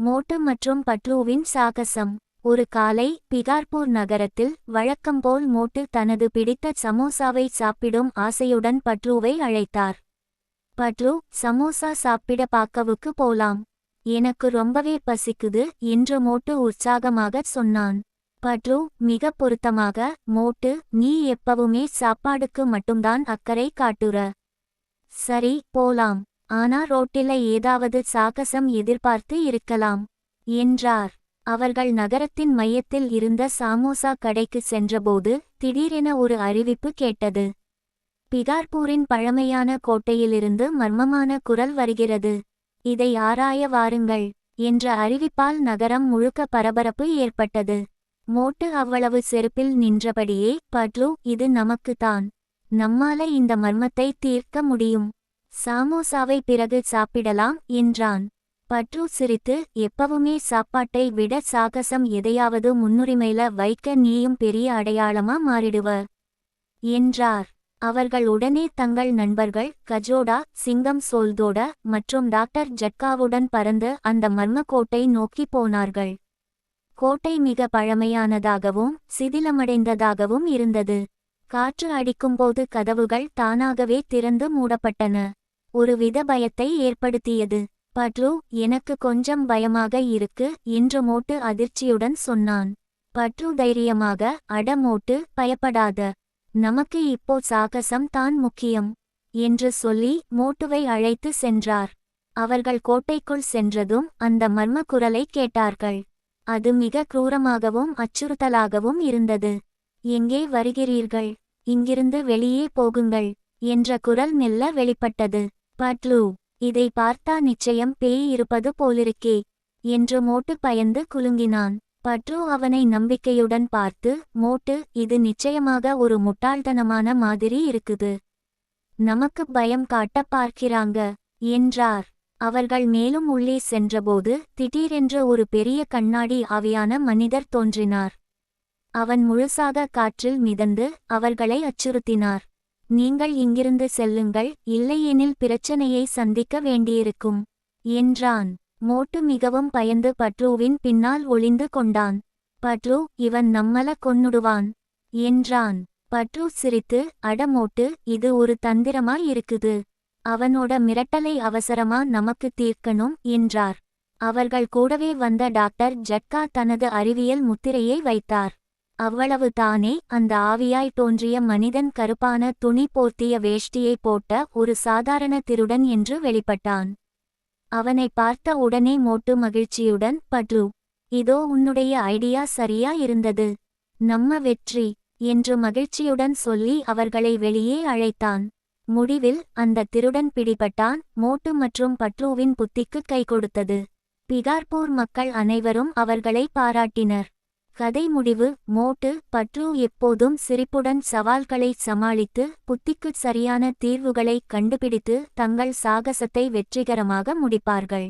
மோட்டு மற்றும் பட்லூவின் சாகசம். ஒரு காலை பிகார்பூர் நகரத்தில் வழக்கம்போல் மோட்டு தனது பிடித்த சமோசாவை சாப்பிடும் ஆசையுடன் பட்லூவை அழைத்தார். பட்லூ, சமோசா சாப்பிட பாக்கவுக்கு போலாம். எனக்கு ரொம்பவே பசிக்குது என்று மோட்டு உற்சாகமாகச் சொன்னான். பட்லூ மிக பொருத்தமாக, மோட்டு, நீ எப்பவுமே சாப்பாடுக்கு மட்டும்தான் அக்கறை காட்டுற. சரி, போலாம். ஆனா ரோட்டில ஏதாவது சாகசம் எதிர்பார்த்து இருக்கலாம் என்றார். அவர்கள் நகரத்தின் மையத்தில் இருந்த சாமோசா கடைக்கு சென்றபோது திடீரென ஒரு அறிவிப்பு கேட்டது. பிகார்பூரின் பழமையான கோட்டையிலிருந்து மர்மமான குரல் வருகிறது. இதை ஆராய வாருங்கள் என்ற அறிவிப்பால் நகரம் முழுக்க பரபரப்பு ஏற்பட்டது. மோட்டு அவ்வளவு செருப்பில் நின்றபடியே, பட்லூ, இது நமக்குத்தான். நம்மால இந்த மர்மத்தை தீர்க்க முடியும். சாமோசாவை பிறகு சாப்பிடலாம் என்றான். பட்லூ சிரித்து, எப்பவுமே சாப்பாட்டை விட சாகசம் எதையாவது முன்னுரிமையில வைக்க நீயும் பெரிய அடையாளமா மாறிடுவ என்றார். அவர்கள் உடனே தங்கள் நண்பர்கள் கஜோடா, சிங்கம் சோல்தோட மற்றும் டாக்டர் ஜட்காவுடன் பறந்து அந்த மர்ம கோட்டை நோக்கி போனார்கள். கோட்டை மிக பழமையானதாகவும் சிதிலமடைந்ததாகவும் இருந்தது. காற்று அடிக்கும்போது கதவுகள் தானாகவே திறந்து மூடப்பட்டன. ஒருவித பயத்தை ஏற்படுத்தியது. பட்லூ, எனக்கு கொஞ்சம் பயமாக இருக்கு என்று மோட்டு அதிர்ச்சியுடன் சொன்னான். பட்லூ தைரியமாக, அட மோட்டு, பயப்படாத. நமக்கு இப்போ சாகசம் தான் முக்கியம் என்று சொல்லி மோட்டுவை அழைத்து சென்றார். அவர்கள் கோட்டைக்குள் சென்றதும் அந்த மர்ம குரலை கேட்டார்கள். அது மிக கிரூரமாகவும் அச்சுறுத்தலாகவும் இருந்தது. எங்கே வருகிறீர்கள்? இங்கிருந்து வெளியே போகுங்கள் என்ற குரல் மெல்ல வெளிப்பட்டது. பட்லூ, இதை பார்த்தா நிச்சயம் பேய் இருப்பது போலிருக்கே என்று மோட்டு பயந்து குலுங்கினான். பட்லூ அவனை நம்பிக்கையுடன் பார்த்து, மோட்டு, இது நிச்சயமாக ஒரு முட்டாள்தனமான மாதிரி இருக்குது. நமக்கு பயம் காட்ட பார்க்கிறாங்க என்றார். அவர்கள் மேலும் உள்ளே சென்றபோது திடீரென்று ஒரு பெரிய கண்ணாடி ஆவியான மனிதர் தோன்றினார். அவன் முழுசாக காற்றில் மிதந்து அவர்களை அச்சுறுத்தினார். நீங்கள் இங்கிருந்து செல்லுங்கள், இல்லையெனில் பிரச்சனையை சந்திக்க வேண்டியிருக்கும் என்றான். மோட்டு மிகவும் பயந்து பட்லூவின் பின்னால் ஒளிந்து கொண்டான். பட்லூ, இவன் நம்மள கொன்னுடுவான் என்றான். பட்லூ சிரித்து, அட மோட்டு, இது ஒரு தந்திரமா இருக்குது. அவனோட மிரட்டலை அவசரமா நமக்கு தீர்க்கணும் என்றார். அவர்கள் கூடவே வந்த டாக்டர் ஜட்கா தனது அறிவியல் முத்திரையை வைத்தார். அவ்வளவு தானே, அந்த ஆவியாய் தோன்றிய மனிதன் கருப்பான துணி போர்த்திய வேஷ்டியை போட்ட ஒரு சாதாரண திருடன் என்று வெளிப்பட்டான். அவனை பார்த்த உடனே மோட்டு மகிழ்ச்சியுடன், பட்லூ, இதோ உன்னுடைய ஐடியா சரியா இருந்தது. நம்ம வெற்றி என்று மகிழ்ச்சியுடன் சொல்லி அவர்களை வெளியே அழைத்தான். முடிவில் அந்த திருடன் பிடிபட்டான். மோட்டு மற்றும் பட்லூவின் புத்திக்கு கை கொடுத்தது. பிகார்பூர் மக்கள் அனைவரும் அவர்களை பாராட்டினர். கதை முடிவு. மோட்டு, பட்லூ எப்போதும் சிரிப்புடன் சவால்களை சமாளித்து புத்திக்குச் சரியான தீர்வுகளை கண்டுபிடித்து தங்கள் சாகசத்தை வெற்றிகரமாக முடிப்பார்கள்.